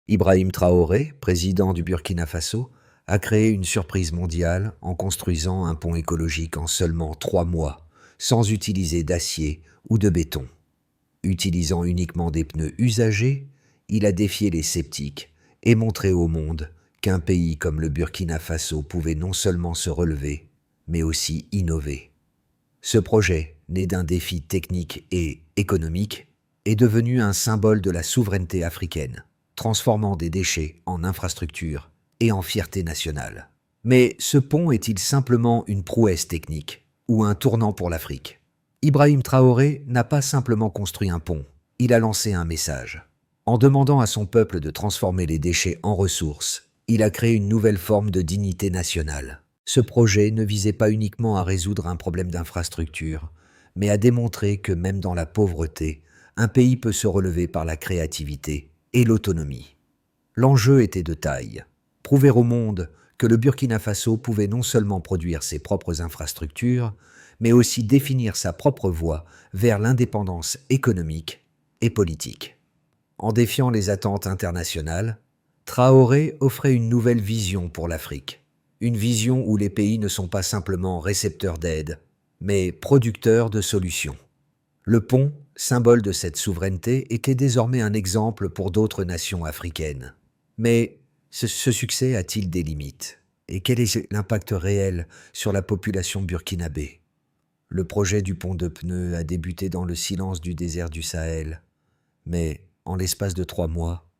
Ibrahim Traoré, président du Burkina Faso, a créé une surprise mondiale en construisant un pont écologique en seulement 3 mois, sans utiliser d'acier ou de béton. Utilisant uniquement des pneus usagés, il a défié les sceptiques et montré au monde qu'un pays comme le Burkina Faso pouvait non seulement se relever, mais aussi innover. Ce projet, né d'un défi technique et économique, est devenu un symbole de la souveraineté africaine, transformant des déchets en infrastructures et en fierté nationale. Mais ce pont est-il simplement une prouesse technique ou un tournant pour l'Afrique ? Ibrahim Traoré n'a pas simplement construit un pont, il a lancé un message. En demandant à son peuple de transformer les déchets en ressources, il a créé une nouvelle forme de dignité nationale. Ce projet ne visait pas uniquement à résoudre un problème d'infrastructure, mais à démontrer que même dans la pauvreté, un pays peut se relever par la créativité et l'autonomie. L'enjeu était de taille. Prouver au monde que le Burkina Faso pouvait non seulement produire ses propres infrastructures, mais aussi définir sa propre voie vers l'indépendance économique et politique. En défiant les attentes internationales, Traoré offrait une nouvelle vision pour l'Afrique. Une vision où les pays ne sont pas simplement récepteurs d'aide, mais producteurs de solutions. Le pont, symbole de cette souveraineté, était désormais un exemple pour d'autres nations africaines. Mais ce succès a-t-il des limites ? Et quel est l'impact réel sur la population burkinabé ? Le projet du pont de pneus a débuté dans le silence du désert du Sahel, mais en l'espace de 3 mois,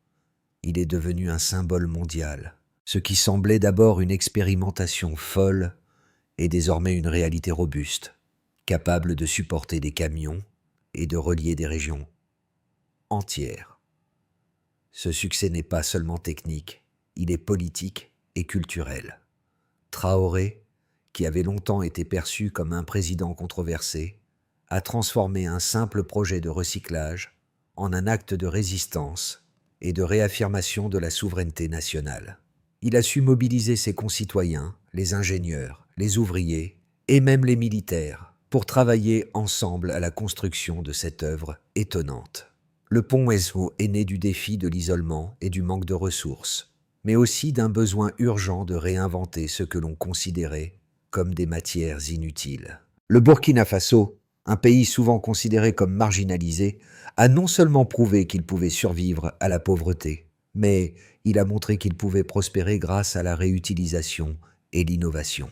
il est devenu un symbole mondial. Ce qui semblait d'abord une expérimentation folle est désormais une réalité robuste, capable de supporter des camions et de relier des régions entières. Ce succès n'est pas seulement technique, il est politique et culturel. Traoré, qui avait longtemps été perçu comme un président controversé, a transformé un simple projet de recyclage en un acte de résistance et de réaffirmation de la souveraineté nationale. Il a su mobiliser ses concitoyens, les ingénieurs, les ouvriers et même les militaires pour travailler ensemble à la construction de cette œuvre étonnante. Le pont ESO est né du défi de l'isolement et du manque de ressources, mais aussi d'un besoin urgent de réinventer ce que l'on considérait comme des matières inutiles. Le Burkina Faso, un pays souvent considéré comme marginalisé, a non seulement prouvé qu'il pouvait survivre à la pauvreté, mais il a montré qu'il pouvait prospérer grâce à la réutilisation et l'innovation.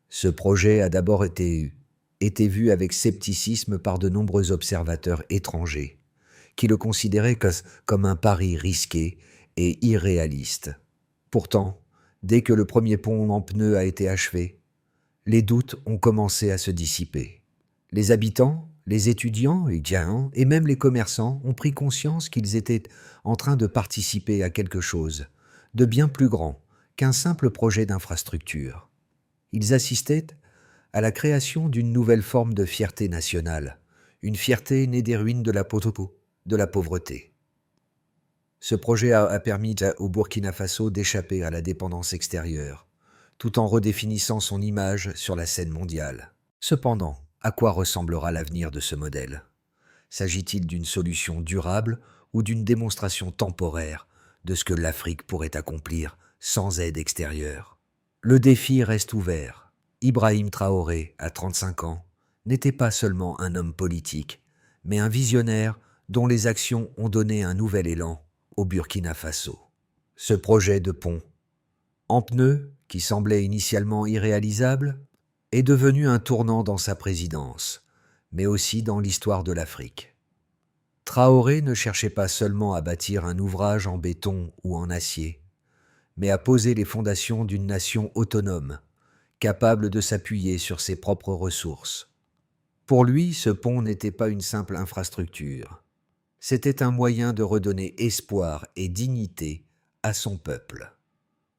Ce projet a d'abord été vu avec scepticisme par de nombreux observateurs étrangers, qui le considéraient comme un pari risqué et irréaliste. Pourtant, dès que le premier pont en pneus a été achevé, les doutes ont commencé à se dissiper. Les habitants, les étudiants et même les commerçants ont pris conscience qu'ils étaient en train de participer à quelque chose de bien plus grand qu'un simple projet d'infrastructure. Ils assistaient à la création d'une nouvelle forme de fierté nationale, une fierté née des ruines de la pauvreté. Ce projet a permis au Burkina Faso d'échapper à la dépendance extérieure, tout en redéfinissant son image sur la scène mondiale. Cependant, à quoi ressemblera l'avenir de ce modèle ? S'agit-il d'une solution durable ou d'une démonstration temporaire de ce que l'Afrique pourrait accomplir sans aide extérieure ? Le défi reste ouvert. Ibrahim Traoré, à 35 ans, n'était pas seulement un homme politique, mais un visionnaire dont les actions ont donné un nouvel élan au Burkina Faso. Ce projet de pont, en pneus, qui semblait initialement irréalisable, est devenu un tournant dans sa présidence, mais aussi dans l'histoire de l'Afrique. Traoré ne cherchait pas seulement à bâtir un ouvrage en béton ou en acier, mais à poser les fondations d'une nation autonome, capable de s'appuyer sur ses propres ressources. Pour lui, ce pont n'était pas une simple infrastructure. C'était un moyen de redonner espoir et dignité à son peuple.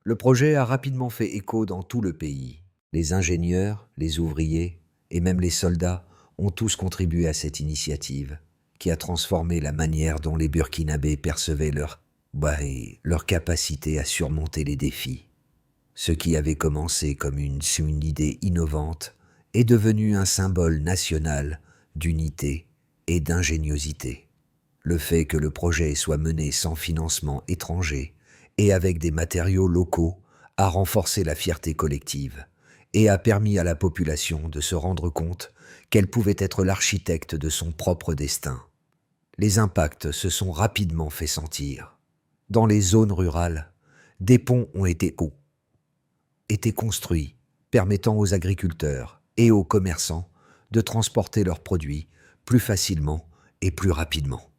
Le projet a rapidement fait écho dans tout le pays. Les ingénieurs, les ouvriers et même les soldats ont tous contribué à cette initiative qui a transformé la manière dont les Burkinabés percevaient leur capacité à surmonter les défis. Ce qui avait commencé comme une idée innovante est devenu un symbole national d'unité et d'ingéniosité. Le fait que le projet soit mené sans financement étranger et avec des matériaux locaux a renforcé la fierté collective et a permis à la population de se rendre compte qu'elle pouvait être l'architecte de son propre destin. Les impacts se sont rapidement fait sentir. Dans les zones rurales, des ponts ont été construits, permettant aux agriculteurs et aux commerçants de transporter leurs produits plus facilement et plus rapidement.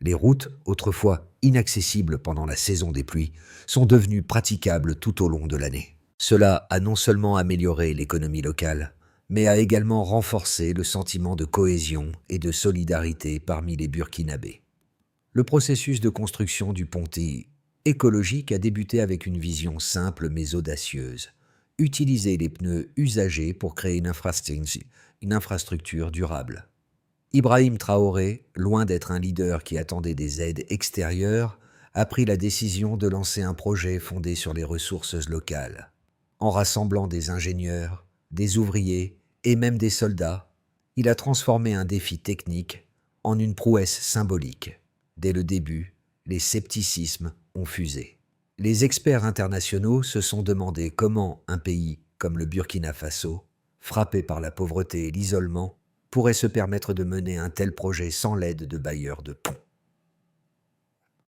Les routes, autrefois inaccessibles pendant la saison des pluies, sont devenues praticables tout au long de l'année. Cela a non seulement amélioré l'économie locale, mais a également renforcé le sentiment de cohésion et de solidarité parmi les Burkinabés. Le processus de construction du ponty écologique a débuté avec une vision simple mais audacieuse: utiliser les pneus usagés pour créer une infrastructure durable. Ibrahim Traoré, loin d'être un leader qui attendait des aides extérieures, a pris la décision de lancer un projet fondé sur les ressources locales. En rassemblant des ingénieurs, des ouvriers et même des soldats, il a transformé un défi technique en une prouesse symbolique. Dès le début, les scepticismes ont fusé. Les experts internationaux se sont demandé comment un pays comme le Burkina Faso, frappé par la pauvreté et l'isolement, pourrait se permettre de mener un tel projet sans l'aide de bailleurs de fonds.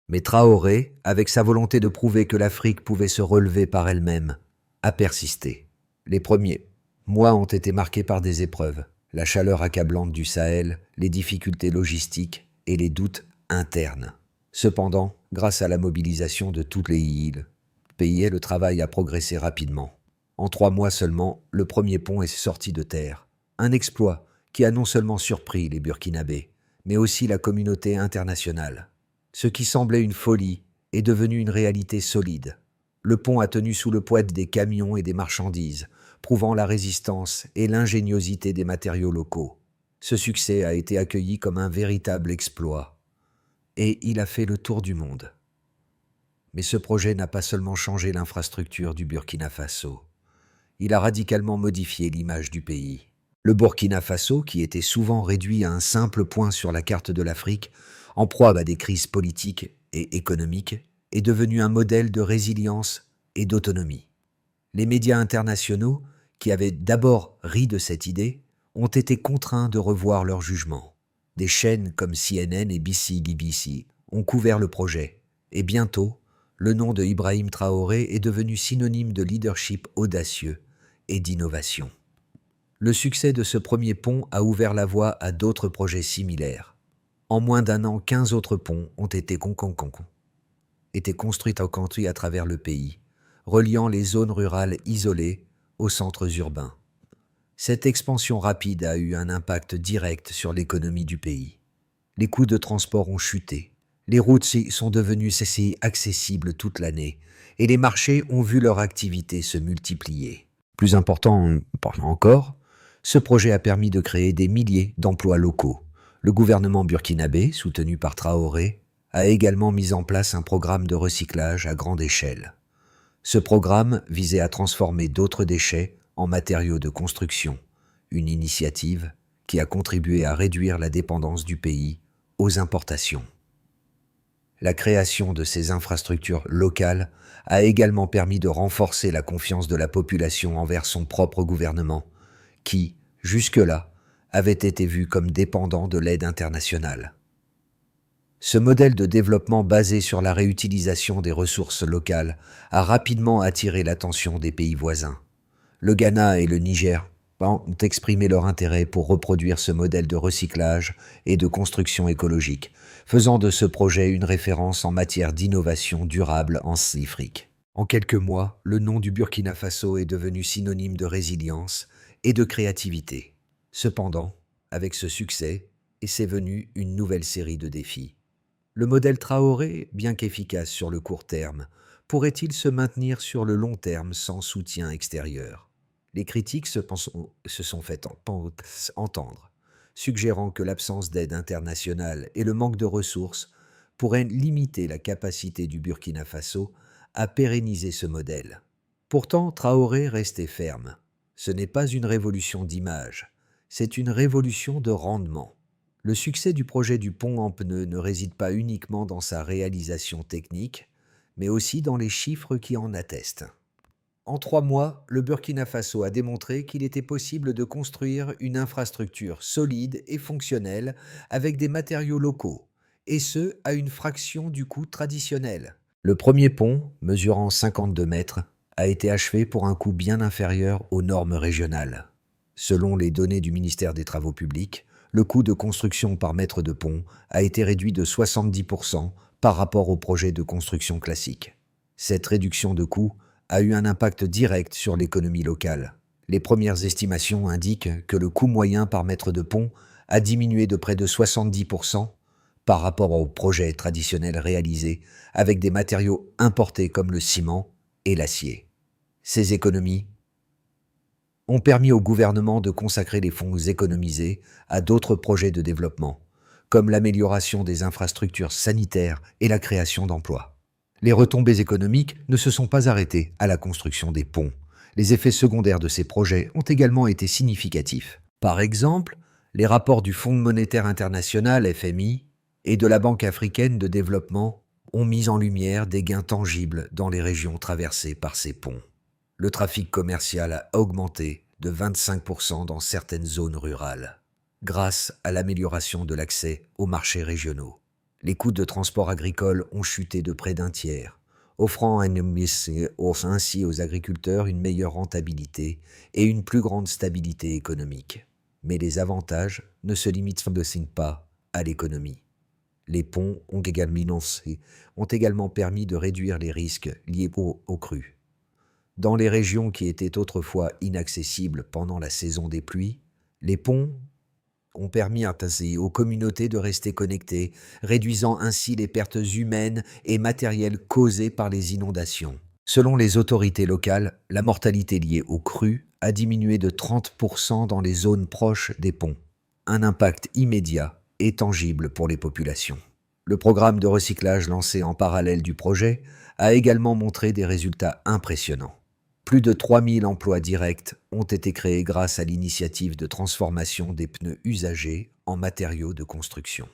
Mais Traoré, avec sa volonté de prouver que l'Afrique pouvait se relever par elle-même, a persisté. Les premiers mois ont été marqués par des épreuves: la chaleur accablante du Sahel, les difficultés logistiques et les doutes internes. Cependant, grâce à la mobilisation de toutes les îles, le travail a progressé rapidement. En 3 mois seulement, le premier pont est sorti de terre. Un exploit qui a non seulement surpris les Burkinabés, mais aussi la communauté internationale. Ce qui semblait une folie est devenu une réalité solide. Le pont a tenu sous le poids des camions et des marchandises, prouvant la résistance et l'ingéniosité des matériaux locaux. Ce succès a été accueilli comme un véritable exploit, et il a fait le tour du monde. Mais ce projet n'a pas seulement changé l'infrastructure du Burkina Faso, il a radicalement modifié l'image du pays. Le Burkina Faso, qui était souvent réduit à un simple point sur la carte de l'Afrique, en proie à des crises politiques et économiques, est devenu un modèle de résilience et d'autonomie. Les médias internationaux, qui avaient d'abord ri de cette idée, ont été contraints de revoir leur jugement. Des chaînes comme CNN et BBC ont couvert le projet, et bientôt, le nom de Ibrahim Traoré est devenu synonyme de leadership audacieux et d'innovation. Le succès de ce premier pont a ouvert la voie à d'autres projets similaires. En moins d'1 an, 15 autres ponts ont été construits à travers le pays, reliant les zones rurales isolées aux centres urbains. Cette expansion rapide a eu un impact direct sur l'économie du pays. Les coûts de transport ont chuté, les routes sont devenues accessibles toute l'année, et les marchés ont vu leur activité se multiplier. Plus important encore, ce projet a permis de créer des milliers d'emplois locaux. Le gouvernement burkinabé, soutenu par Traoré, a également mis en place un programme de recyclage à grande échelle. Ce programme visait à transformer d'autres déchets en matériaux de construction, une initiative qui a contribué à réduire la dépendance du pays aux importations. La création de ces infrastructures locales a également permis de renforcer la confiance de la population envers son propre gouvernement, qui, jusque-là, avait été vu comme dépendant de l'aide internationale. Ce modèle de développement basé sur la réutilisation des ressources locales a rapidement attiré l'attention des pays voisins. Le Ghana et le Niger ont exprimé leur intérêt pour reproduire ce modèle de recyclage et de construction écologique, faisant de ce projet une référence en matière d'innovation durable en Afrique. En quelques mois, le nom du Burkina Faso est devenu synonyme de résilience et de créativité. Cependant, avec ce succès, s'est venue une nouvelle série de défis. Le modèle Traoré, bien qu'efficace sur le court terme, pourrait-il se maintenir sur le long terme sans soutien extérieur? Les critiques se sont fait entendre, suggérant que l'absence d'aide internationale et le manque de ressources pourraient limiter la capacité du Burkina Faso à pérenniser ce modèle. Pourtant, Traoré restait ferme. Ce n'est pas une révolution d'image, c'est une révolution de rendement. Le succès du projet du pont en pneus ne réside pas uniquement dans sa réalisation technique, mais aussi dans les chiffres qui en attestent. En 3 mois, le Burkina Faso a démontré qu'il était possible de construire une infrastructure solide et fonctionnelle avec des matériaux locaux, et ce, à une fraction du coût traditionnel. Le premier pont, mesurant 52 mètres, a été achevé pour un coût bien inférieur aux normes régionales. Selon les données du ministère des Travaux publics, le coût de construction par mètre de pont a été réduit de 70% par rapport au projet de construction classique. Cette réduction de coût a eu un impact direct sur l'économie locale. Les premières estimations indiquent que le coût moyen par mètre de pont a diminué de près de 70% par rapport au projet traditionnel réalisé avec des matériaux importés comme le ciment et l'acier. Ces économies ont permis au gouvernement de consacrer les fonds économisés à d'autres projets de développement, comme l'amélioration des infrastructures sanitaires et la création d'emplois. Les retombées économiques ne se sont pas arrêtées à la construction des ponts. Les effets secondaires de ces projets ont également été significatifs. Par exemple, les rapports du Fonds monétaire international (FMI) et de la Banque africaine de développement ont mis en lumière des gains tangibles dans les régions traversées par ces ponts. Le trafic commercial a augmenté de 25% dans certaines zones rurales, grâce à l'amélioration de l'accès aux marchés régionaux. Les coûts de transport agricole ont chuté de près d'un tiers, offrant ainsi aux agriculteurs une meilleure rentabilité et une plus grande stabilité économique. Mais les avantages ne se limitent pas à l'économie. Les ponts ont également permis de réduire les risques liés aux crues. Dans les régions qui étaient autrefois inaccessibles pendant la saison des pluies, les ponts ont permis aux communautés de rester connectées, réduisant ainsi les pertes humaines et matérielles causées par les inondations. Selon les autorités locales, la mortalité liée aux crues a diminué de 30% dans les zones proches des ponts. Un impact immédiat et tangible pour les populations. Le programme de recyclage lancé en parallèle du projet a également montré des résultats impressionnants. Plus de 3000 emplois directs ont été créés grâce à l'initiative de transformation des pneus usagés en matériaux de construction.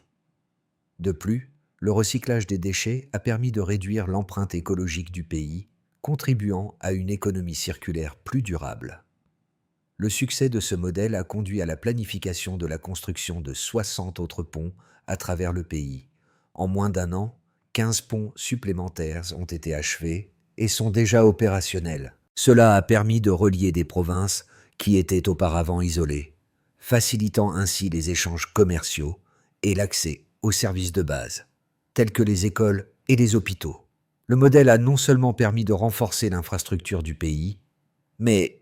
De plus, le recyclage des déchets a permis de réduire l'empreinte écologique du pays, contribuant à une économie circulaire plus durable. Le succès de ce modèle a conduit à la planification de la construction de 60 autres ponts à travers le pays. En moins d'un an, 15 ponts supplémentaires ont été achevés et sont déjà opérationnels. Cela a permis de relier des provinces qui étaient auparavant isolées, facilitant ainsi les échanges commerciaux et l'accès aux services de base, tels que les écoles et les hôpitaux. Le modèle a non seulement permis de renforcer l'infrastructure du pays, mais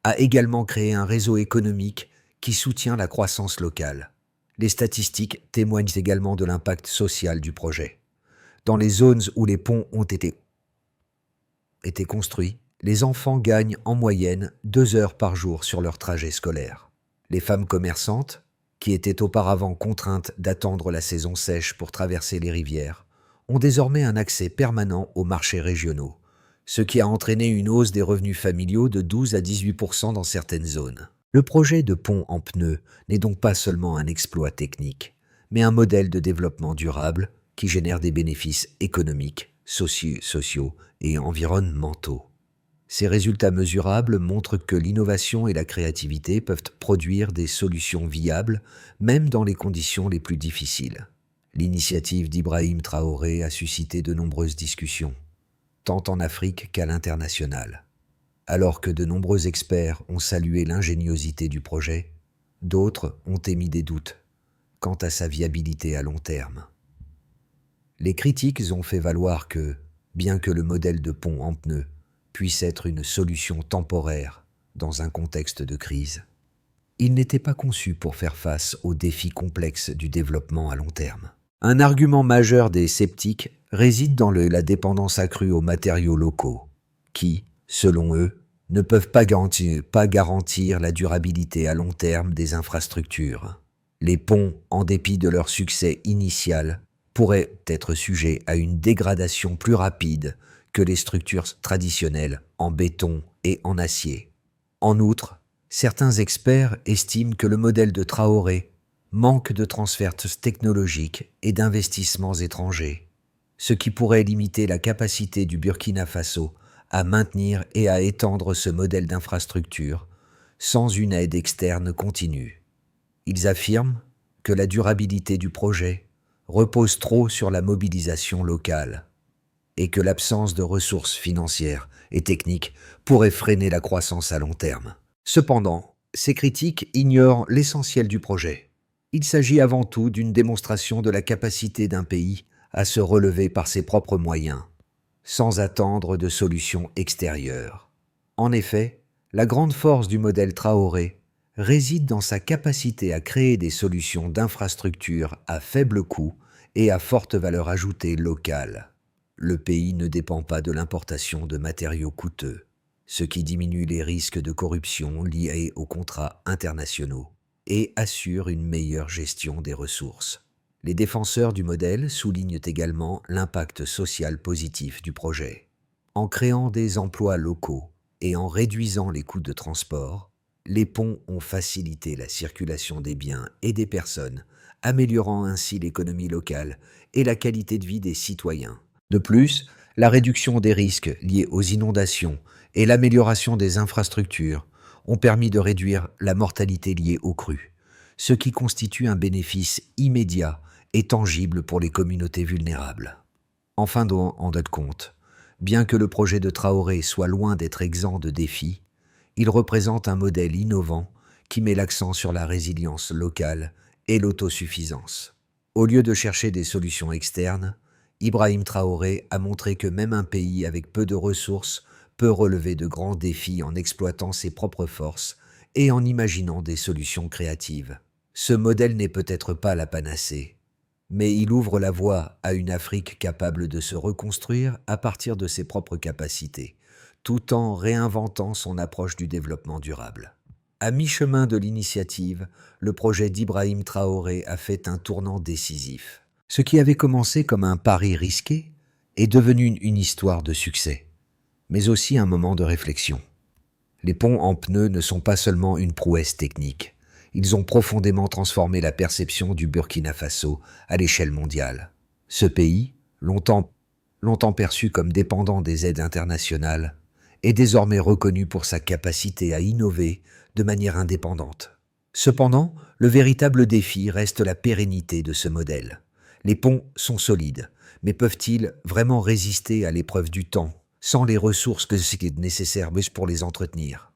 a également créé un réseau économique qui soutient la croissance locale. Les statistiques témoignent également de l'impact social du projet. Dans les zones où les ponts ont été construits, les enfants gagnent en moyenne 2 heures par jour sur leur trajet scolaire. Les femmes commerçantes, qui étaient auparavant contraintes d'attendre la saison sèche pour traverser les rivières, ont désormais un accès permanent aux marchés régionaux, ce qui a entraîné une hausse des revenus familiaux de 12 à 18% dans certaines zones. Le projet de pont en pneus n'est donc pas seulement un exploit technique, mais un modèle de développement durable qui génère des bénéfices économiques, sociaux et environnementaux. Ces résultats mesurables montrent que l'innovation et la créativité peuvent produire des solutions viables, même dans les conditions les plus difficiles. L'initiative d'Ibrahim Traoré a suscité de nombreuses discussions, tant en Afrique qu'à l'international. Alors que de nombreux experts ont salué l'ingéniosité du projet, d'autres ont émis des doutes quant à sa viabilité à long terme. Les critiques ont fait valoir que, bien que le modèle de pont en pneus puisse être une solution temporaire dans un contexte de crise, il n'était pas conçu pour faire face aux défis complexes du développement à long terme. Un argument majeur des sceptiques réside dans la dépendance accrue aux matériaux locaux, qui, selon eux, ne peuvent pas garantir la durabilité à long terme des infrastructures. Les ponts, en dépit de leur succès initial, pourraient être sujets à une dégradation plus rapide que les structures traditionnelles en béton et en acier. En outre, certains experts estiment que le modèle de Traoré manque de transferts technologiques et d'investissements étrangers, ce qui pourrait limiter la capacité du Burkina Faso à maintenir et à étendre ce modèle d'infrastructure sans une aide externe continue. Ils affirment que la durabilité du projet repose trop sur la mobilisation locale et que l'absence de ressources financières et techniques pourrait freiner la croissance à long terme. Cependant, ces critiques ignorent l'essentiel du projet. Il s'agit avant tout d'une démonstration de la capacité d'un pays à se relever par ses propres moyens, sans attendre de solutions extérieures. En effet, la grande force du modèle Traoré réside dans sa capacité à créer des solutions d'infrastructure à faible coût et à forte valeur ajoutée locale. Le pays ne dépend pas de l'importation de matériaux coûteux, ce qui diminue les risques de corruption liés aux contrats internationaux et assure une meilleure gestion des ressources. Les défenseurs du modèle soulignent également l'impact social positif du projet. En créant des emplois locaux et en réduisant les coûts de transport, les ponts ont facilité la circulation des biens et des personnes, améliorant ainsi l'économie locale et la qualité de vie des citoyens. De plus, la réduction des risques liés aux inondations et l'amélioration des infrastructures ont permis de réduire la mortalité liée aux crues, ce qui constitue un bénéfice immédiat et tangible pour les communautés vulnérables. En fin de compte, bien que le projet de Traoré soit loin d'être exempt de défis, il représente un modèle innovant qui met l'accent sur la résilience locale et l'autosuffisance. Au lieu de chercher des solutions externes, Ibrahim Traoré a montré que même un pays avec peu de ressources peut relever de grands défis en exploitant ses propres forces et en imaginant des solutions créatives. Ce modèle n'est peut-être pas la panacée, mais il ouvre la voie à une Afrique capable de se reconstruire à partir de ses propres capacités, tout en réinventant son approche du développement durable. À mi-chemin de l'initiative, le projet d'Ibrahim Traoré a fait un tournant décisif. Ce qui avait commencé comme un pari risqué est devenu une histoire de succès, mais aussi un moment de réflexion. Les ponts en pneus ne sont pas seulement une prouesse technique, ils ont profondément transformé la perception du Burkina Faso à l'échelle mondiale. Ce pays, longtemps perçu comme dépendant des aides internationales, est désormais reconnu pour sa capacité à innover de manière indépendante. Cependant, le véritable défi reste la pérennité de ce modèle. Les ponts sont solides, mais peuvent-ils vraiment résister à l'épreuve du temps, sans les ressources que c'est nécessaire pour les entretenir?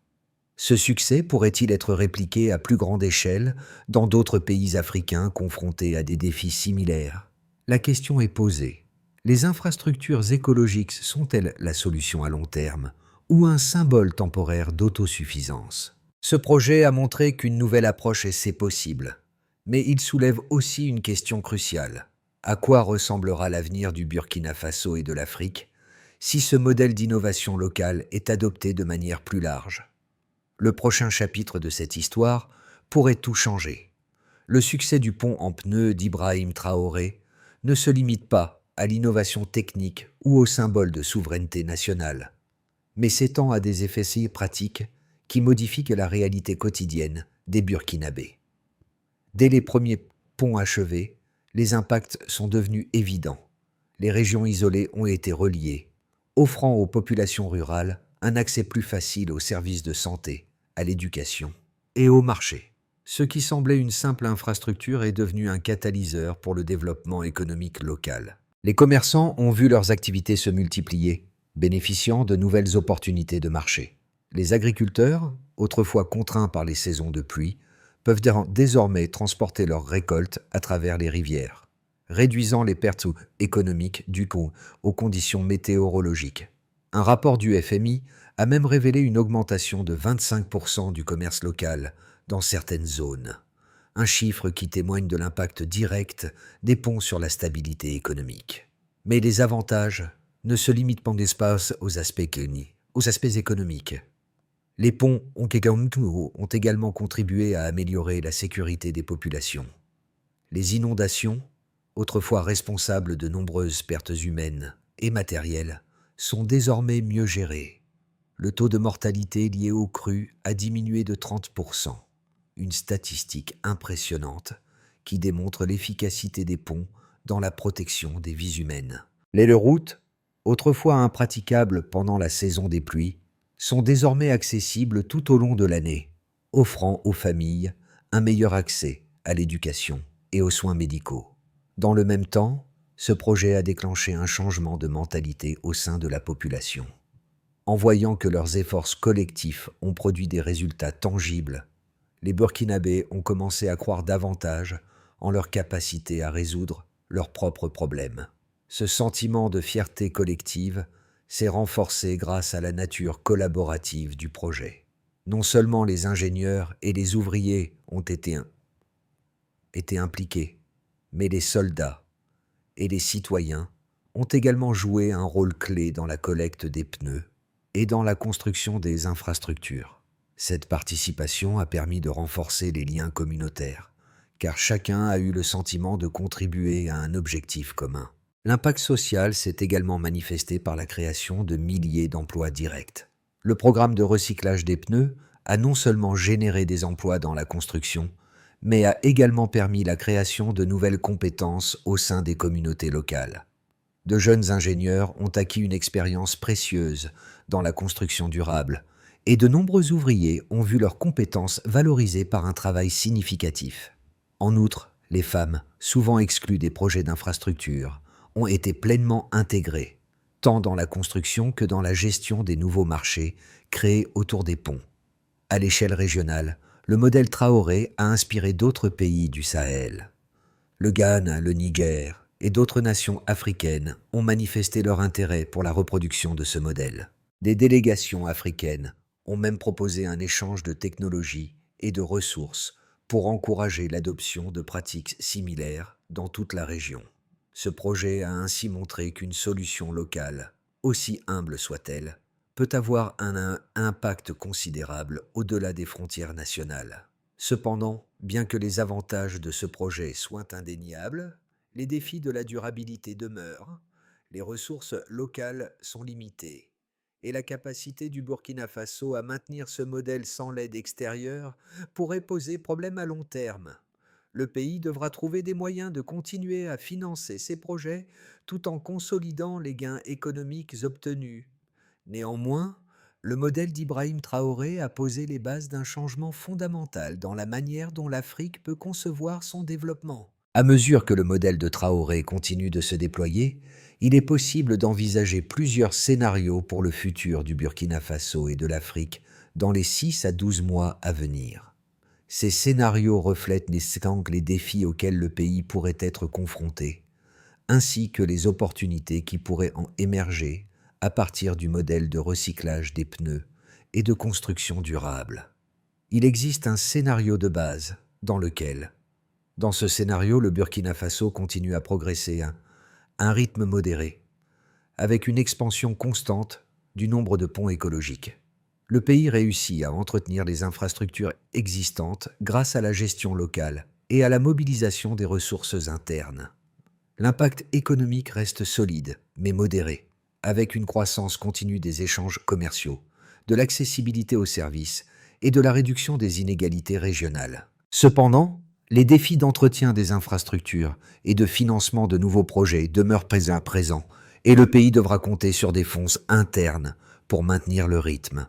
Ce succès pourrait-il être répliqué à plus grande échelle dans d'autres pays africains confrontés à des défis similaires? La question est posée. Les infrastructures écologiques sont-elles la solution à long terme ou un symbole temporaire d'autosuffisance? Ce projet a montré qu'une nouvelle approche est possible, mais il soulève aussi une question cruciale. À quoi ressemblera l'avenir du Burkina Faso et de l'Afrique si ce modèle d'innovation locale est adopté de manière plus large? Le prochain chapitre de cette histoire pourrait tout changer. Le succès du pont en pneus d'Ibrahim Traoré ne se limite pas à l'innovation technique ou au symbole de souveraineté nationale, mais s'étend à des effets si pratiques qui modifient la réalité quotidienne des Burkinabés. Dès les premiers ponts achevés, les impacts sont devenus évidents. Les régions isolées ont été reliées, offrant aux populations rurales un accès plus facile aux services de santé, à l'éducation et au marché. Ce qui semblait une simple infrastructure est devenu un catalyseur pour le développement économique local. Les commerçants ont vu leurs activités se multiplier, bénéficiant de nouvelles opportunités de marché. Les agriculteurs, autrefois contraints par les saisons de pluie, peuvent désormais transporter leurs récoltes à travers les rivières, réduisant les pertes économiques dues aux conditions météorologiques. Un rapport du FMI a même révélé une augmentation de 25% du commerce local dans certaines zones, un chiffre qui témoigne de l'impact direct des ponts sur la stabilité économique. Mais les avantages ne se limitent pas aux aspects économiques. Les ponts ont également contribué à améliorer la sécurité des populations. Les inondations, autrefois responsables de nombreuses pertes humaines et matérielles, sont désormais mieux gérées. Le taux de mortalité lié aux crues a diminué de 30%, une statistique impressionnante qui démontrent l'efficacité des ponts dans la protection des vies humaines. Les routes, autrefois impraticables pendant la saison des pluies, sont désormais accessibles tout au long de l'année, offrant aux familles un meilleur accès à l'éducation et aux soins médicaux. Dans le même temps, ce projet a déclenché un changement de mentalité au sein de la population. En voyant que leurs efforts collectifs ont produit des résultats tangibles, les Burkinabés ont commencé à croire davantage en leur capacité à résoudre leurs propres problèmes. Ce sentiment de fierté collective s'est renforcé grâce à la nature collaborative du projet. Non seulement les ingénieurs et les ouvriers ont été impliqués, mais les soldats et les citoyens ont également joué un rôle clé dans la collecte des pneus et dans la construction des infrastructures. Cette participation a permis de renforcer les liens communautaires, car chacun a eu le sentiment de contribuer à un objectif commun. L'impact social s'est également manifesté par la création de milliers d'emplois directs. Le programme de recyclage des pneus a non seulement généré des emplois dans la construction, mais a également permis la création de nouvelles compétences au sein des communautés locales. De jeunes ingénieurs ont acquis une expérience précieuse dans la construction durable, et de nombreux ouvriers ont vu leurs compétences valorisées par un travail significatif. En outre, les femmes, souvent exclues des projets d'infrastructure, ont été pleinement intégrées, tant dans la construction que dans la gestion des nouveaux marchés créés autour des ponts. À l'échelle régionale, le modèle Traoré a inspiré d'autres pays du Sahel. Le Ghana, le Niger et d'autres nations africaines ont manifesté leur intérêt pour la reproduction de ce modèle. Des délégations africaines ont même proposé un échange de technologies et de ressources pour encourager l'adoption de pratiques similaires dans toute la région. Ce projet a ainsi montré qu'une solution locale, aussi humble soit-elle, peut avoir un impact considérable au-delà des frontières nationales. Cependant, bien que les avantages de ce projet soient indéniables, les défis de la durabilité demeurent, les ressources locales sont limitées, et la capacité du Burkina Faso à maintenir ce modèle sans l'aide extérieure pourrait poser problème à long terme. Le pays devra trouver des moyens de continuer à financer ses projets tout en consolidant les gains économiques obtenus. Néanmoins, le modèle d'Ibrahim Traoré a posé les bases d'un changement fondamental dans la manière dont l'Afrique peut concevoir son développement. À mesure que le modèle de Traoré continue de se déployer, il est possible d'envisager plusieurs scénarios pour le futur du Burkina Faso et de l'Afrique dans les 6 à 12 mois à venir. Ces scénarios reflètent les défis auxquels le pays pourrait être confronté, ainsi que les opportunités qui pourraient en émerger à partir du modèle de recyclage des pneus et de construction durable. Il existe un scénario de base dans ce scénario, le Burkina Faso continue à progresser à un rythme modéré, avec une expansion constante du nombre de ponts écologiques. Le pays réussit à entretenir les infrastructures existantes grâce à la gestion locale et à la mobilisation des ressources internes. L'impact économique reste solide, mais modéré, avec une croissance continue des échanges commerciaux, de l'accessibilité aux services et de la réduction des inégalités régionales. Cependant, les défis d'entretien des infrastructures et de financement de nouveaux projets demeurent présents et le pays devra compter sur des fonds internes pour maintenir le rythme.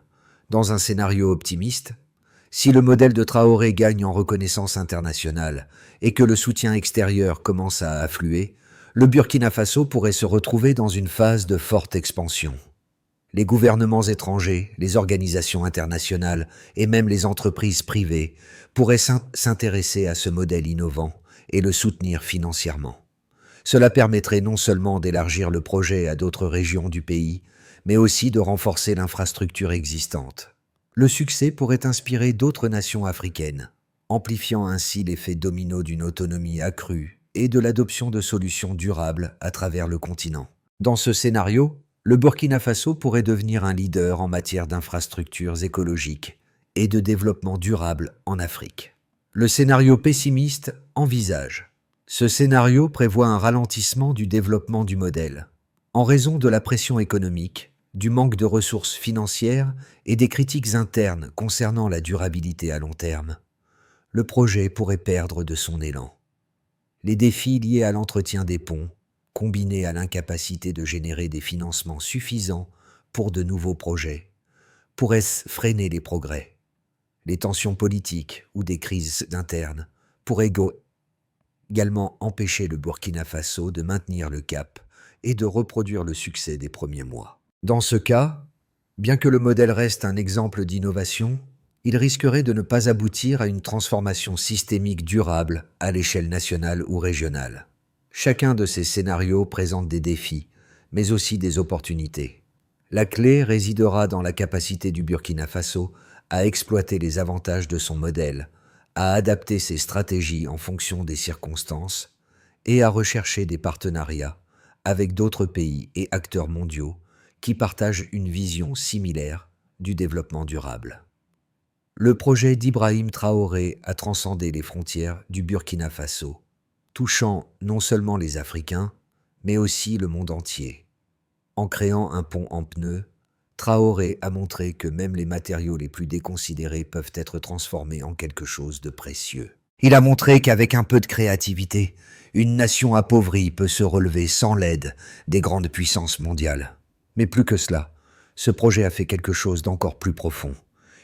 Dans un scénario optimiste, si le modèle de Traoré gagne en reconnaissance internationale et que le soutien extérieur commence à affluer, le Burkina Faso pourrait se retrouver dans une phase de forte expansion. Les gouvernements étrangers, les organisations internationales et même les entreprises privées pourraient s'intéresser à ce modèle innovant et le soutenir financièrement. Cela permettrait non seulement d'élargir le projet à d'autres régions du pays, mais aussi de renforcer l'infrastructure existante. Le succès pourrait inspirer d'autres nations africaines, amplifiant ainsi l'effet domino d'une autonomie accrue et de l'adoption de solutions durables à travers le continent. Dans ce scénario, le Burkina Faso pourrait devenir un leader en matière d'infrastructures écologiques et de développement durable en Afrique. Le scénario pessimiste envisage. Ce scénario prévoit un ralentissement du développement du modèle, en raison de la pression économique, du manque de ressources financières et des critiques internes concernant la durabilité à long terme. Le projet pourrait perdre de son élan. Les défis liés à l'entretien des ponts, combinés à l'incapacité de générer des financements suffisants pour de nouveaux projets, pourraient freiner les progrès. Les tensions politiques ou des crises internes pourraient également empêcher le Burkina Faso de maintenir le cap et de reproduire le succès des premiers mois. Dans ce cas, bien que le modèle reste un exemple d'innovation, il risquerait de ne pas aboutir à une transformation systémique durable à l'échelle nationale ou régionale. Chacun de ces scénarios présente des défis, mais aussi des opportunités. La clé résidera dans la capacité du Burkina Faso à exploiter les avantages de son modèle, à adapter ses stratégies en fonction des circonstances et à rechercher des partenariats avec d'autres pays et acteurs mondiaux qui partagent une vision similaire du développement durable. Le projet d'Ibrahim Traoré a transcendé les frontières du Burkina Faso, touchant non seulement les Africains, mais aussi le monde entier. En créant un pont en pneus, Traoré a montré que même les matériaux les plus déconsidérés peuvent être transformés en quelque chose de précieux. Il a montré qu'avec un peu de créativité, une nation appauvrie peut se relever sans l'aide des grandes puissances mondiales. Mais plus que cela, ce projet a fait quelque chose d'encore plus profond.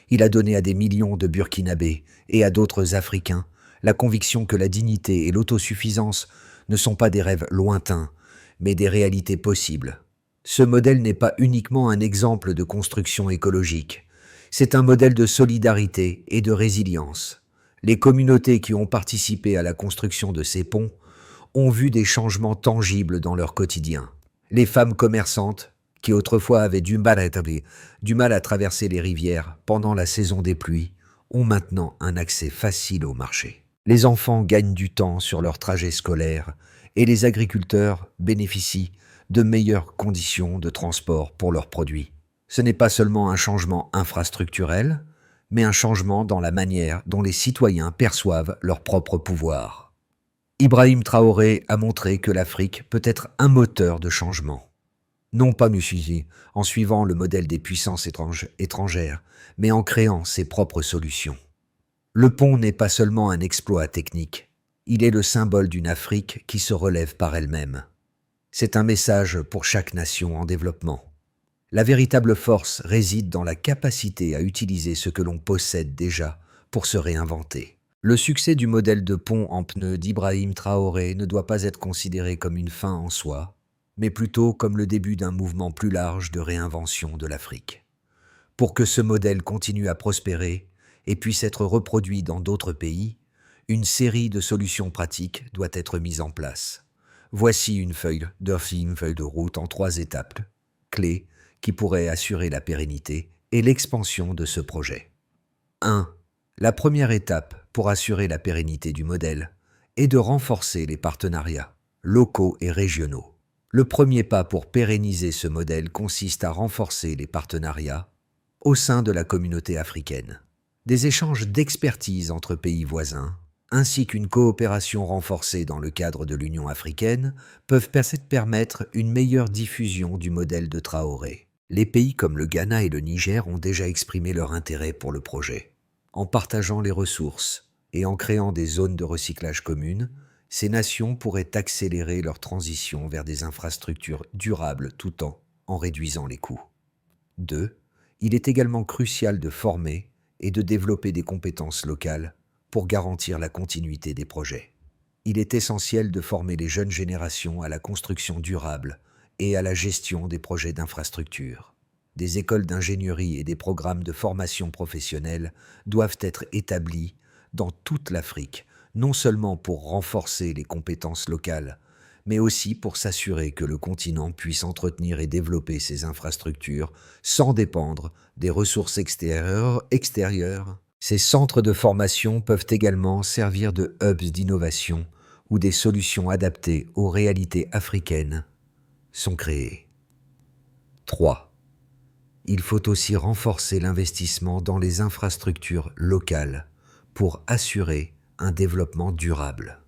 Il a donné à des millions de Burkinabés et à d'autres Africains la conviction que la dignité et l'autosuffisance ne sont pas des rêves lointains, mais des réalités possibles. Ce modèle n'est pas uniquement un exemple de construction écologique, c'est un modèle de solidarité et de résilience. Les communautés qui ont participé à la construction de ces ponts ont vu des changements tangibles dans leur quotidien. Les femmes commerçantes, qui autrefois avaient du mal à traverser les rivières pendant la saison des pluies, ont maintenant un accès facile au marché. Les enfants gagnent du temps sur leur trajet scolaire et les agriculteurs bénéficient de meilleures conditions de transport pour leurs produits. Ce n'est pas seulement un changement infrastructurel, mais un changement dans la manière dont les citoyens perçoivent leur propre pouvoir. Ibrahim Traoré a montré que l'Afrique peut être un moteur de changement. Non pas en suivant le modèle des puissances étrangères, mais en créant ses propres solutions. Le pont n'est pas seulement un exploit technique, il est le symbole d'une Afrique qui se relève par elle-même. C'est un message pour chaque nation en développement. La véritable force réside dans la capacité à utiliser ce que l'on possède déjà pour se réinventer. Le succès du modèle de pont en pneus d'Ibrahim Traoré ne doit pas être considéré comme une fin en soi, mais plutôt comme le début d'un mouvement plus large de réinvention de l'Afrique. Pour que ce modèle continue à prospérer et puisse être reproduit dans d'autres pays, une série de solutions pratiques doit être mise en place. Voici une feuille de route en 3 étapes clés qui pourraient assurer la pérennité et l'expansion de ce projet. 1. La première étape pour assurer la pérennité du modèle est de renforcer les partenariats locaux et régionaux. Le premier pas pour pérenniser ce modèle consiste à renforcer les partenariats au sein de la communauté africaine. Des échanges d'expertise entre pays voisins, ainsi qu'une coopération renforcée dans le cadre de l'Union africaine, peuvent permettre une meilleure diffusion du modèle de Traoré. Les pays comme le Ghana et le Niger ont déjà exprimé leur intérêt pour le projet. En partageant les ressources et en créant des zones de recyclage communes, ces nations pourraient accélérer leur transition vers des infrastructures durables tout en réduisant les coûts. 2. Il est également crucial de former et de développer des compétences locales pour garantir la continuité des projets. Il est essentiel de former les jeunes générations à la construction durable et à la gestion des projets d'infrastructure. Des écoles d'ingénierie et des programmes de formation professionnelle doivent être établis dans toute l'Afrique, non seulement pour renforcer les compétences locales, mais aussi pour s'assurer que le continent puisse entretenir et développer ses infrastructures sans dépendre des ressources extérieures. Ces centres de formation peuvent également servir de hubs d'innovation où des solutions adaptées aux réalités africaines sont créées. 3. Il faut aussi renforcer l'investissement dans les infrastructures locales pour assurer un développement durable.